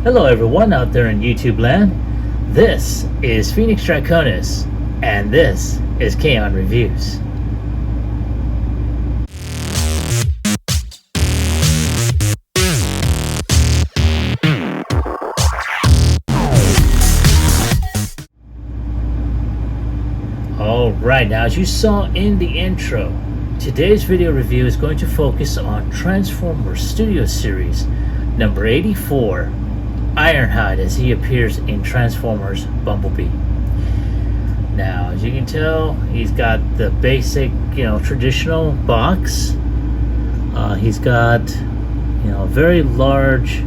Hello everyone out there in YouTube land. This is Phoenix Draconis, and this is Kaon Reviews. Alright, now as you saw in the intro, today's video review is going to focus on Transformers Studio Series number 84, Ironhide, as he appears in Transformers Bumblebee. Now, as you can tell, he's got the basic, traditional box. He's got, a very large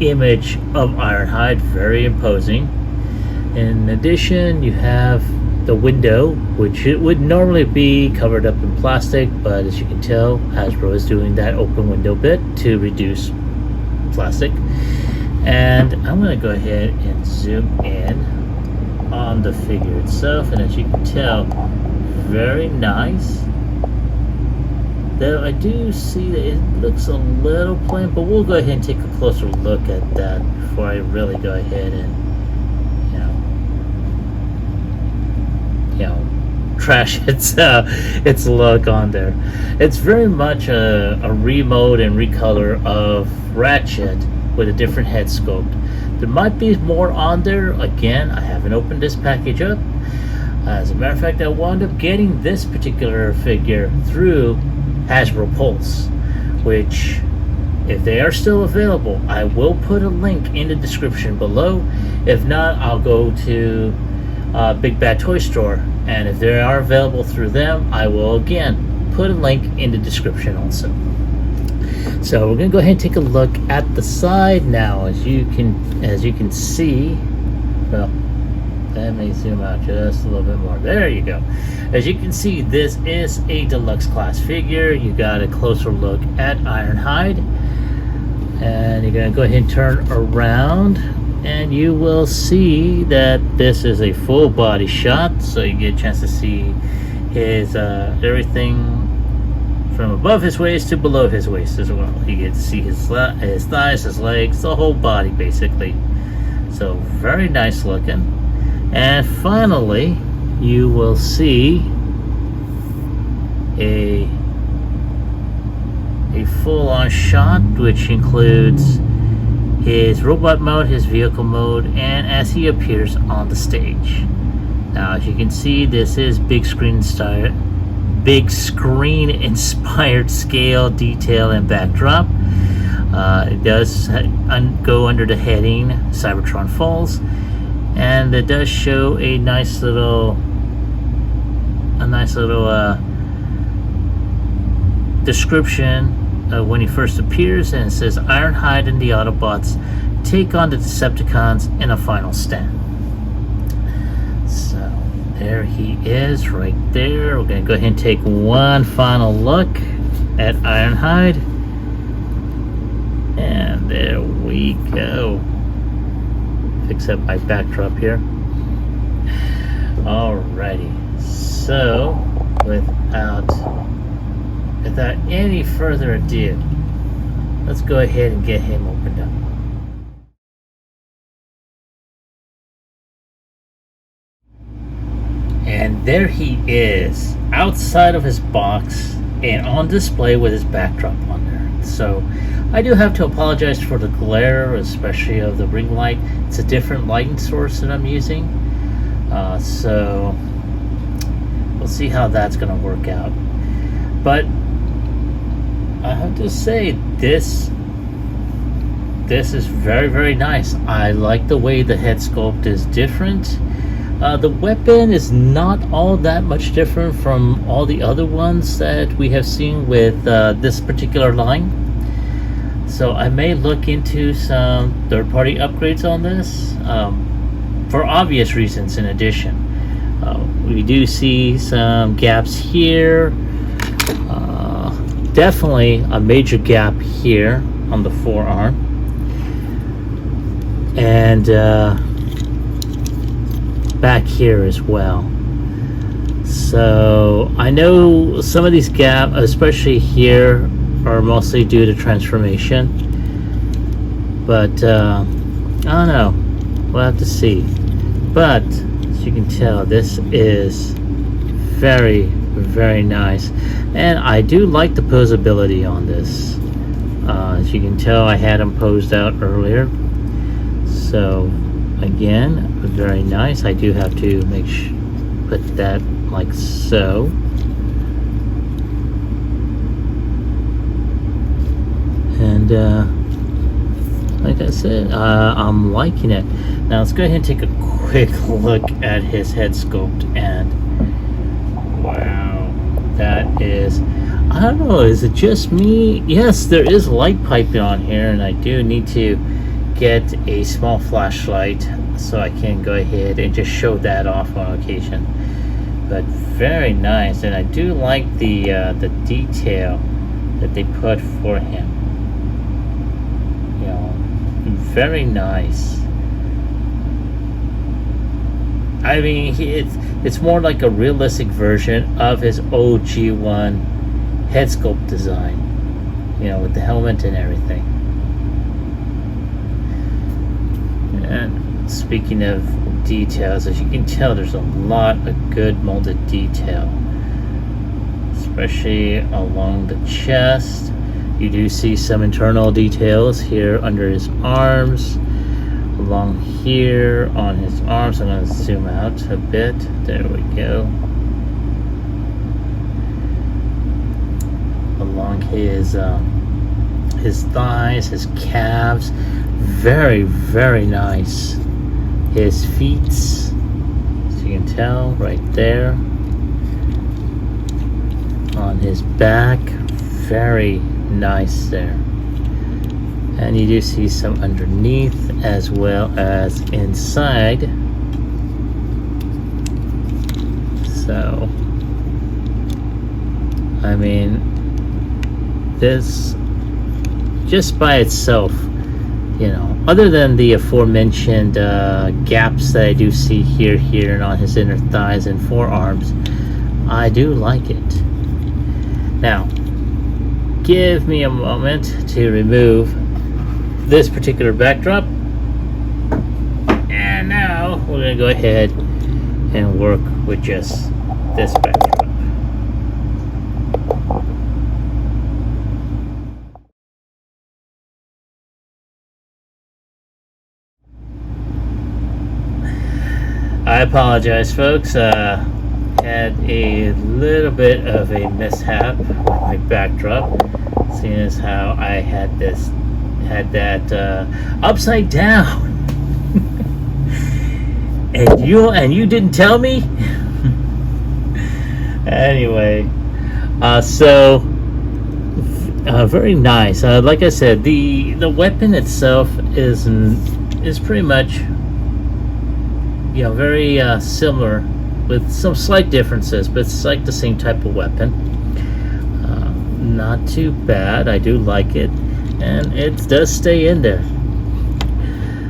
image of Ironhide, very imposing. In addition, you have the window, which it would normally be covered up in plastic, but as you can tell, Hasbro is doing that open window bit to reduce plastic. And I'm going to go ahead and zoom in on the figure itself, and as you can tell, very nice. Though I do see that it looks a little plain, but we'll go ahead and take a closer look at that before I really go ahead and trash its look on there. It's very much a remode and recolor of Ratchet with a different head sculpt. There might be more on there. Again, I haven't opened this package up. As a matter of fact, I wound up getting this particular figure through Hasbro Pulse, which, if they are still available, I will put a link in the description below. If not, I'll go to Big Bad Toy Store, and if they are available through them, I will again put a link in the description also. So we're gonna go ahead and take a look at the side now. As you can see, well, let me zoom out just a little bit more. There you go. As you can see, this is a deluxe class figure. You got a closer look at Ironhide, and you're gonna go ahead and turn around, and you will see that this is a full body shot, so you get a chance to see his everything from above his waist to below his waist as well. You get to see his thighs, his legs, the whole body basically. So very nice looking. And finally, you will see a full-on shot, which includes his robot mode, his vehicle mode, and as he appears on the stage. Now, as you can see, this is big screen inspired scale, detail, and backdrop. It does go under the heading Cybertron Falls, and it does show a nice little description when he first appears, and it says Ironhide and the Autobots take on the Decepticons in a final stand. So there he is right there. We're going to go ahead and take one final look at Ironhide, and there we go. Fix up my backdrop here. Alrighty, so without any further ado, let's go ahead and get him opened up. And there he is, outside of his box and on display with his backdrop on there. So I do have to apologize for the glare, especially of the ring light. It's a different lighting source that I'm using. So we'll see how that's going to work out. But I have to say, this is very, very nice. I like the way the head sculpt is different. The weapon is not all that much different from all the other ones that we have seen with this particular line. So I may look into some third-party upgrades on this, for obvious reasons. In addition, we do see some gaps here. Definitely a major gap here on the forearm, and back here as well. So I know some of these gaps, especially here, are mostly due to transformation, but I don't know. We'll have to see. But as you can tell, this is very, very nice, and I do like the posability on this. As you can tell, I had them posed out earlier. So again, very nice. I do have to put that like so. And like I said, I'm liking it. Now let's go ahead and take a quick look at his head sculpt, and wow, that is, I don't know, is it just me? Yes, there is light piping on here, and I do need to get a small flashlight so I can go ahead and just show that off on occasion. But very nice, and I do like the detail that they put for him. You know, very nice. I mean, it's more like a realistic version of his OG1 head sculpt design, you know, with the helmet and everything. And speaking of details, as you can tell, there's a lot of good molded detail, especially along the chest. You do see some internal details here under his arms, along here on his arms. I'm going to zoom out a bit. There we go. Along his thighs, his calves. Very, very nice. His feet, as you can tell, right there. On his back, very nice there. And you do see some underneath as well as inside. So, I mean, this just by itself, you know, other than the aforementioned gaps that I do see here, and on his inner thighs and forearms, I do like it. Now, give me a moment to remove this particular backdrop, and now we're going to go ahead and work with just this backdrop. I apologize, folks. Had a little bit of a mishap with my backdrop, seeing as how I had that upside down, and you didn't tell me. Anyway, so very nice. Like I said, the weapon itself is pretty much, you know, very similar, with some slight differences, but it's like the same type of weapon. Not too bad. I do like it, and it does stay in there.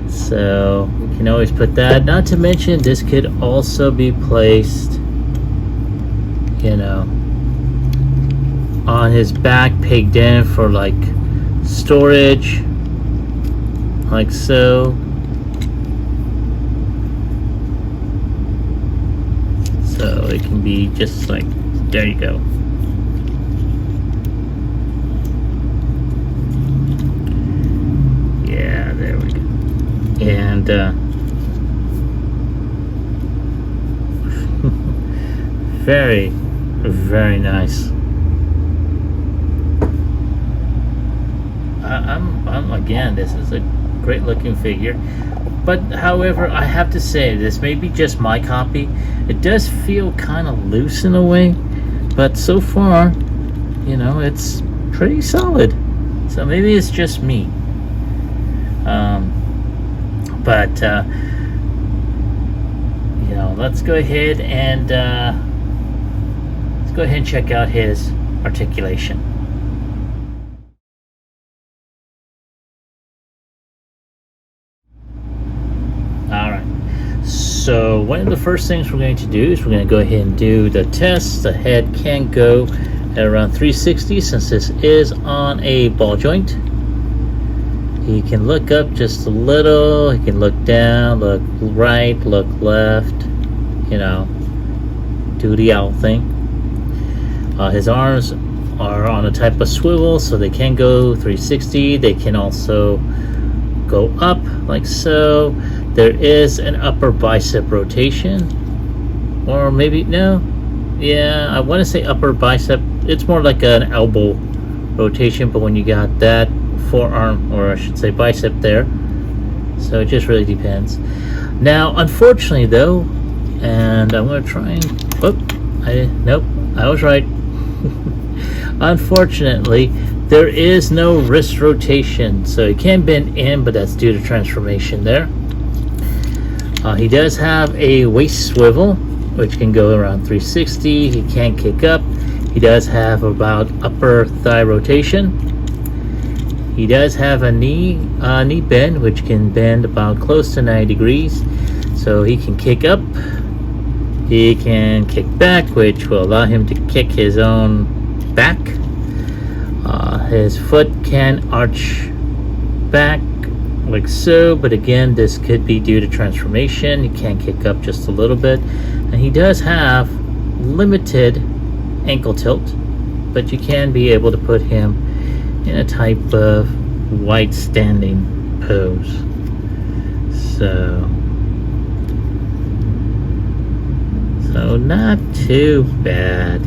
So you can always put that. Not to mention, this could also be placed, you know, on his back, pegged in for like storage, like so. So it can be just like, there you go. Yeah, there we go. And very, very nice. I'm again, this is a great looking figure. But however, I have to say, this may be just my copy. It does feel kind of loose in a way, but so far, you know, it's pretty solid. So maybe it's just me. You know, let's go ahead and check out his articulation. So one of the first things we're going to do is we're going to go ahead and do the test. The head can go at around 360 since this is on a ball joint. He can look up just a little. He can look down, look right, look left. You know, do the owl thing. His arms are on a type of swivel, so they can go 360. They can also go up like so. There is an upper bicep rotation, or maybe no. Yeah, I want to say upper bicep. It's more like an elbow rotation, but when you got that forearm, or I should say bicep there, so it just really depends. Now, unfortunately though, and I'm going to try and nope, I was right. Unfortunately, there is no wrist rotation, so he can bend in, but that's due to transformation there. He does have a waist swivel, which can go around 360. He can kick up. He does have about upper thigh rotation. He does have a knee bend, which can bend about close to 90 degrees. So he can kick up. He can kick back, which will allow him to kick his own back. His foot can arch back like so, but again, this could be due to transformation. He can kick up just a little bit, and he does have limited ankle tilt, but you can be able to put him in a type of white standing pose. So not too bad.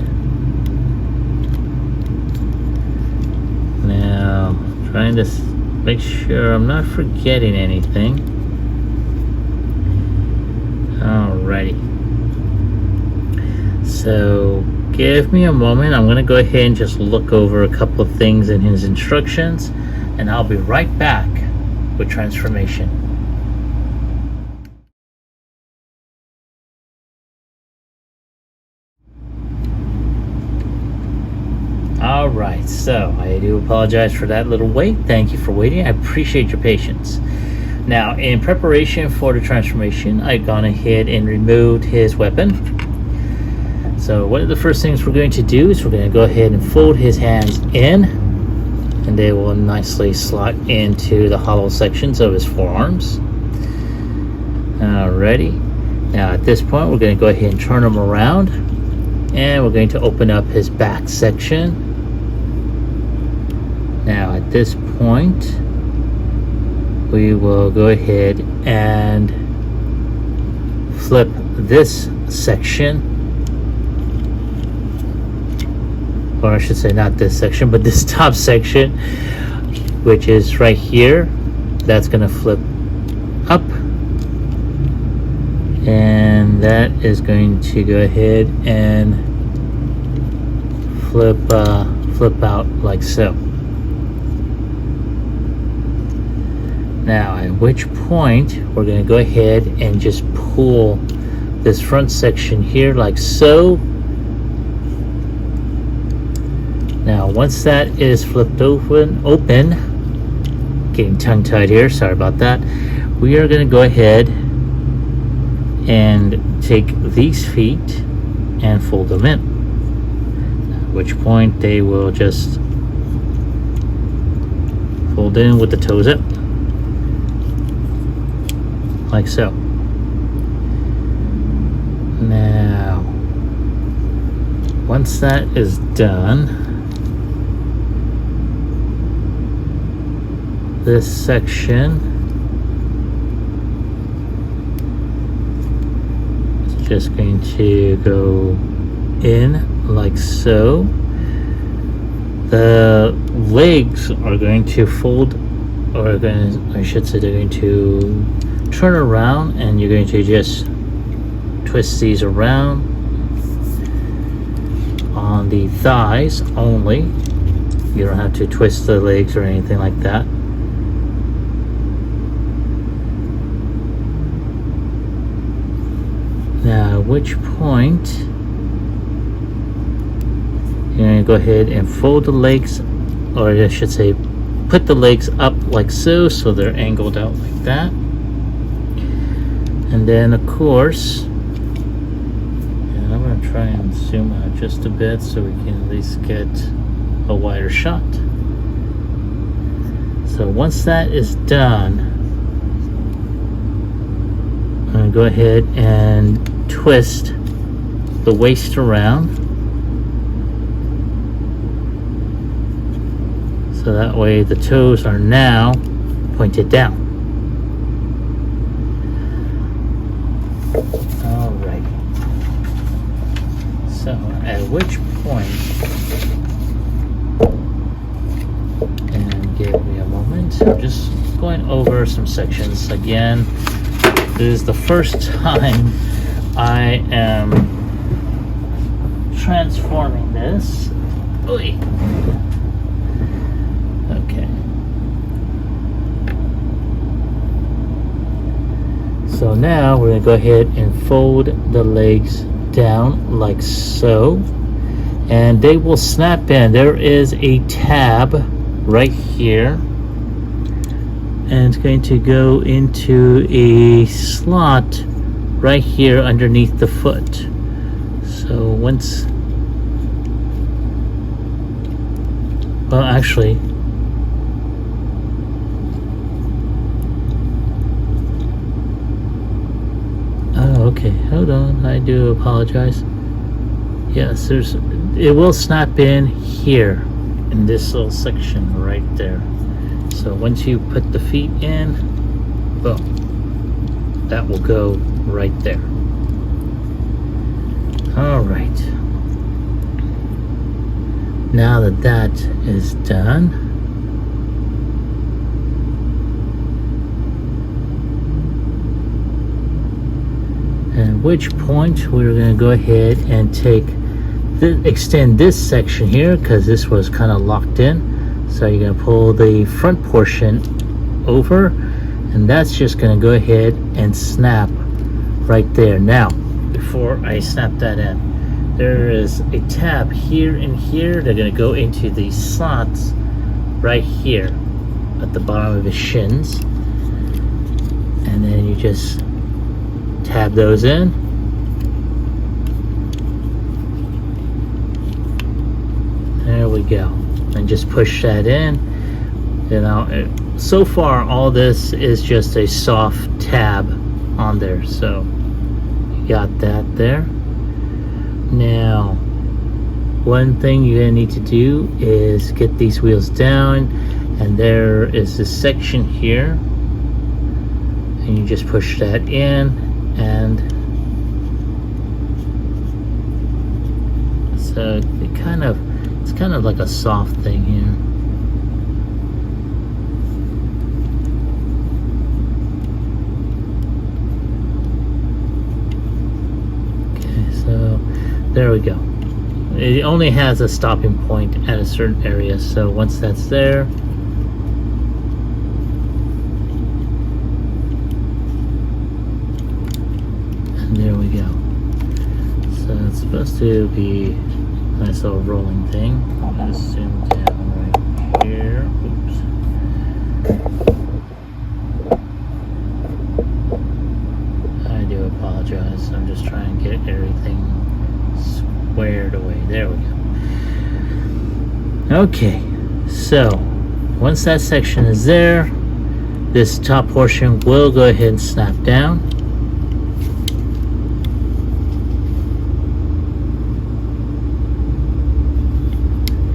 Now, trying to make sure I'm not forgetting anything. Alrighty. So give me a moment. I'm going to go ahead and just look over a couple of things in his instructions, and I'll be right back with transformation. Alright, so I do apologize for that little wait. Thank you for waiting. I appreciate your patience. Now, in preparation for the transformation, I've gone ahead and removed his weapon. So one of the first things we're going to do is we're going to go ahead and fold his hands in, and they will nicely slot into the hollow sections of his forearms. Alrighty. Now at this point, we're going to go ahead and turn him around, and we're going to open up his back section. Now at this point, we will go ahead and flip this section, or I should say not this section, but this top section, which is right here. That's going to flip up, and that is going to go ahead and flip out like so. Now, at which point we're going to go ahead and just pull this front section here like so. Now, once that is flipped open, getting tongue-tied here, sorry about that, we are going to go ahead and take these feet and fold them in, at which point they will just fold in with the toes up, like so. Now, once that is done, this section is just going to go in like so. The legs are going to fold, or I should say they're going to turn around, and you're going to just twist these around on the thighs only. You don't have to twist the legs or anything like that. Now, at which point you're going to go ahead and fold the legs, or I should say put the legs up like so they're angled out like that. And then of course, and I'm going to try and zoom out just a bit so we can at least get a wider shot. So once that is done, I'm going to go ahead and twist the waist around, so that way the toes are now pointed down. Alright. So at which point, and give me a moment, I'm just going over some sections again. This is the first time I am transforming this. Oy. Okay. So now we're going to go ahead and fold the legs down like so, and they will snap in. There is a tab right here, and it's going to go into a slot right here underneath the foot. So once, well, actually, oh, okay, hold on, I do apologize. Yes, it will snap in here in this little section right there. So once you put the feet in, boom, that will go right there. All right. Now that that is done, at which point we're going to go ahead and extend this section here, because this was kind of locked in. So you're going to pull the front portion over, and that's just going to go ahead and snap right there. Now, before I snap that in, there is a tab here and here. They're going to go into these slots right here at the bottom of his shins, and then you just tab those in. There we go. And just push that in. You know, so far all this is just a soft tab on there, so you got that there. Now, one thing you're gonna need to do is get these wheels down, and there is this section here, and you just push that in, and so it's kind of like a soft thing here. Okay, so there we go. It only has a stopping point at a certain area, so once that's there, and there we go. So it's supposed to be a nice little rolling thing. I'm going to zoom down right here. Oops. I do apologize. I'm just trying to get everything squared away. There we go. Okay, so once that section is there, this top portion will go ahead and snap down.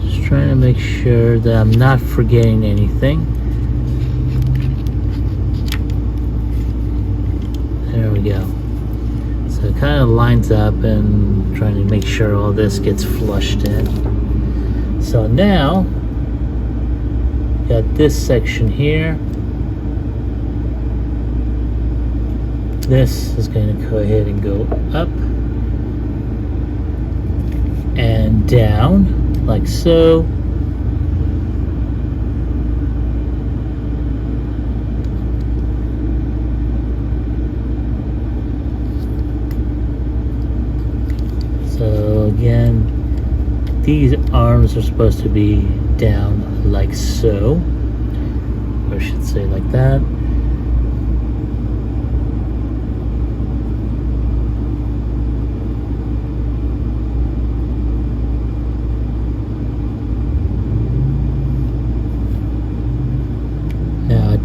Just trying to make sure that I'm not forgetting anything. There we go. So it kind of lines up, and trying to make sure all this gets flushed in. So now, got this section here. This is going to go ahead and go up and down, like so. So again, these arms are supposed to be down like so, or I should say like that.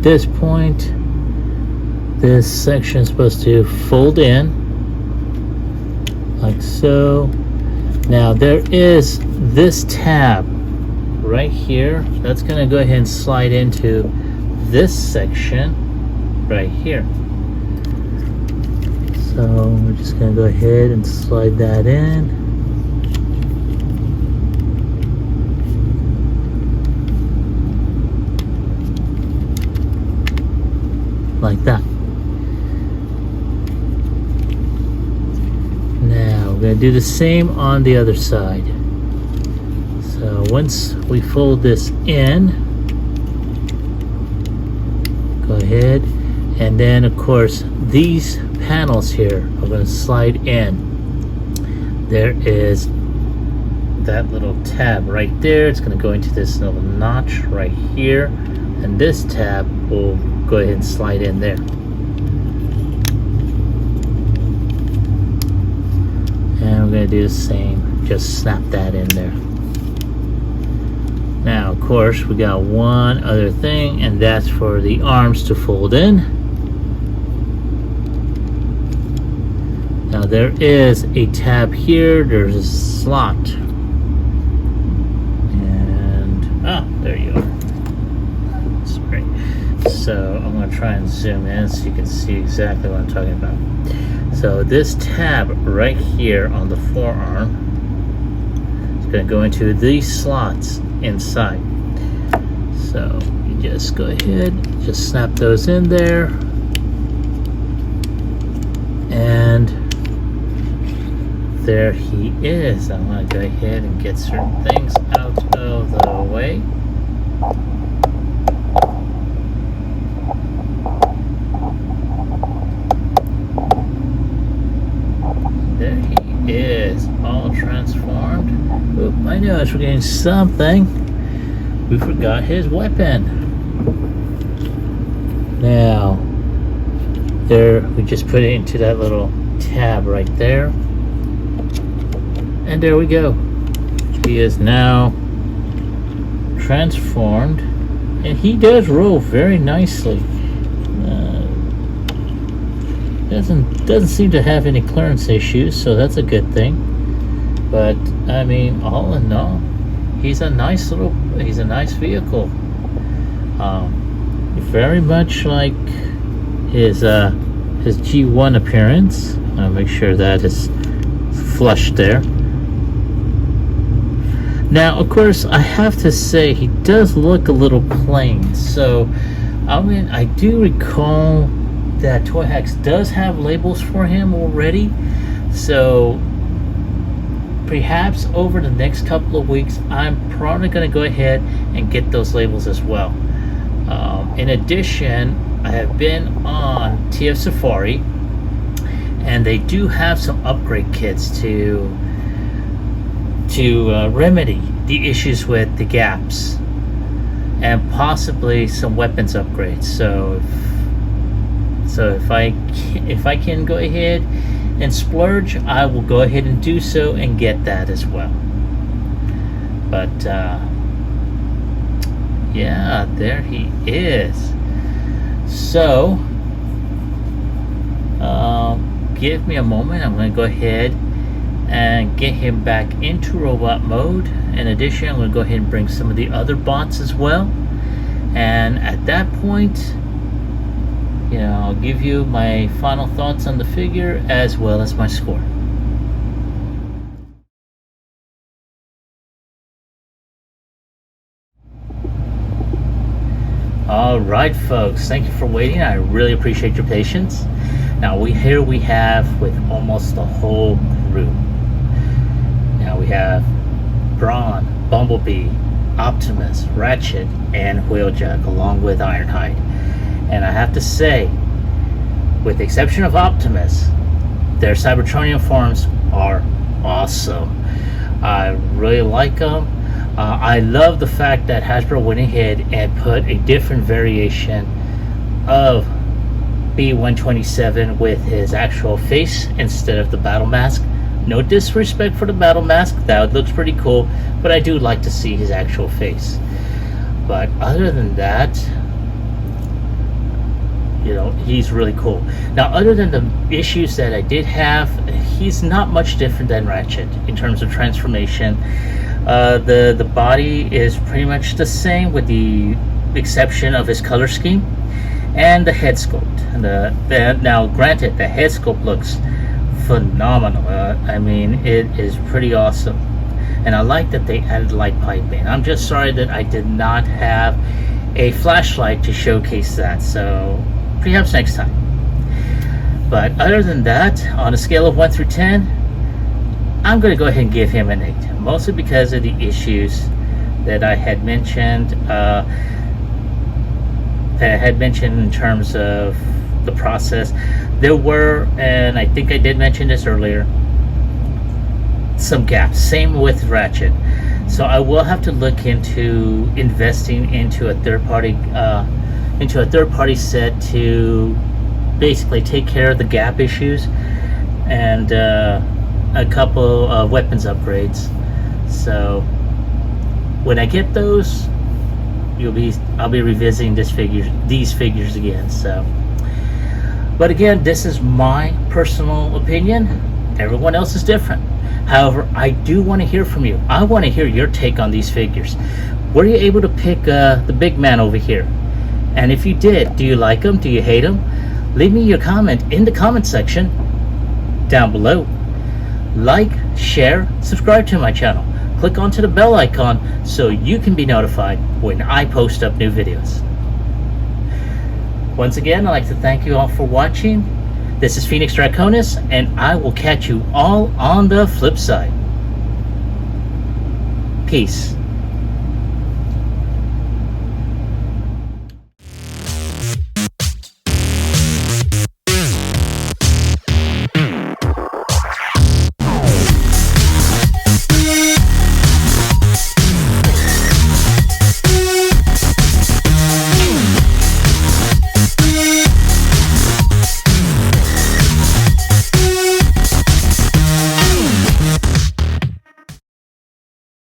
this point, this section is supposed to fold in like so. Now there is this tab right here that's going to go ahead and slide into this section right here. So we're just going to go ahead and slide that in. Like that. Now we're going to do the same on the other side. So once we fold this in, go ahead, and then of course these panels here are going to slide in. There is that little tab right there. It's going to go into this little notch right here, and this tab will go ahead and slide in there. And we're going to do the same, just snap that in there. Now of course we got one other thing, and that's for the arms to fold in. Now there is a tab here, there's a slot, and there you are. That's great. So I'm going to try and zoom in so you can see exactly what I'm talking about. So this tab right here on the forearm is going to go into these slots inside. So you just go ahead, just snap those in there, and there he is. I'm going to go ahead and get certain things out of the way. There he is, all transformed. Oop, I noticed we're getting something. We forgot his weapon. Now, there, we just put it into that little tab right there. And there we go. He is now transformed, and he does roll very nicely. Doesn't seem to have any clearance issues, so that's a good thing. But I mean, all in all, he's a nice vehicle. Very much like his G1 appearance. I'll make sure that is flush there. Now, of course, I have to say he does look a little plain. So, I mean, I do recall that Toy Hacks does have labels for him already. So, perhaps over the next couple of weeks, I'm probably going to go ahead and get those labels as well. In addition, I have been on TF Safari, and they do have some upgrade kits to remedy the issues with the gaps, and possibly some weapons upgrades. So if I can go ahead and splurge, I will go ahead and do so and get that as well. But yeah, there he is. So give me a moment. I'm going to go ahead and get him back into robot mode. In addition, I'm going to go ahead and bring some of the other bots as well, and at that point, you know, I'll give you my final thoughts on the figure as well as my score. Alright folks, thank you for waiting. I really appreciate your patience. Now we have with almost the whole crew. Now we have Brawn, Bumblebee, Optimus, Ratchet, and Wheeljack, along with Ironhide. And I have to say, with the exception of Optimus, their Cybertronian forms are awesome. I really like them. I love the fact that Hasbro went ahead and put a different variation of B-127 with his actual face instead of the battle mask. No disrespect for the battle mask, that looks pretty cool, but I do like to see his actual face. But other than that, he's really cool. Now, other than the issues that I did have, he's not much different than Ratchet in terms of transformation. The body is pretty much the same, with the exception of his color scheme and the head sculpt. Now, granted, the head sculpt looks phenomenal. I mean, it is pretty awesome, and I like that they added light piping. I'm just sorry that I did not have a flashlight to showcase that, so perhaps next time. But other than that, on a scale of 1 through 10, I'm going to go ahead and give him an 8, mostly because of the issues that I had mentioned. In terms of the process. There were, and I think I did mention this earlier, some gaps. Same with Ratchet. So I will have to look into investing into a third party set to basically take care of the gap issues, and a couple of weapons upgrades. So when I get those, I'll be revisiting these figures again. So, but again, this is my personal opinion. Everyone else is different. However, I do want to hear from you. I want to hear your take on these figures. Were you able to pick the big man over here? And if you did, do you like him? Do you hate him? Leave me your comment in the comment section down below. Like, share, subscribe to my channel. Click onto the bell icon so you can be notified when I post up new videos. Once again, I'd like to thank you all for watching. This is Phoenix Draconis, and I will catch you all on the flip side. Peace.